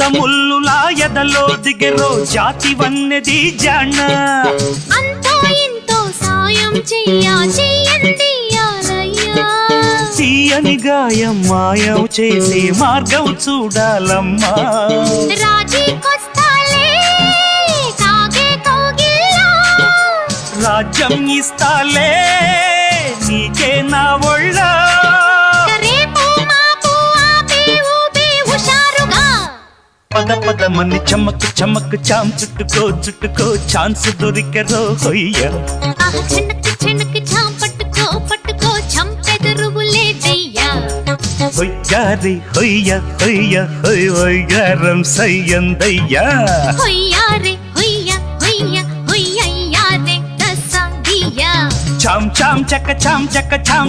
ముల్లులా ఎదలో దిగెరో జాతి వన్నెది జాణ అంతో ఇంతో సాయం చెయ్యండి తీయని గాయం మాయం చేసే మార్గం చూడాలమ్మా రాజ్యం ఇస్తాలే నీకే నా ఒళ్ళ పద పదమని చమక్ చమక్ చాం చుట్టుకో ఛాన్స్ దొరికెరో హొయ్య హొయ్యారి హొయ్య హొయ్య హొయ్యారం సయ్యందయ్యా చాం చాం చక్క చాం చక్క చాం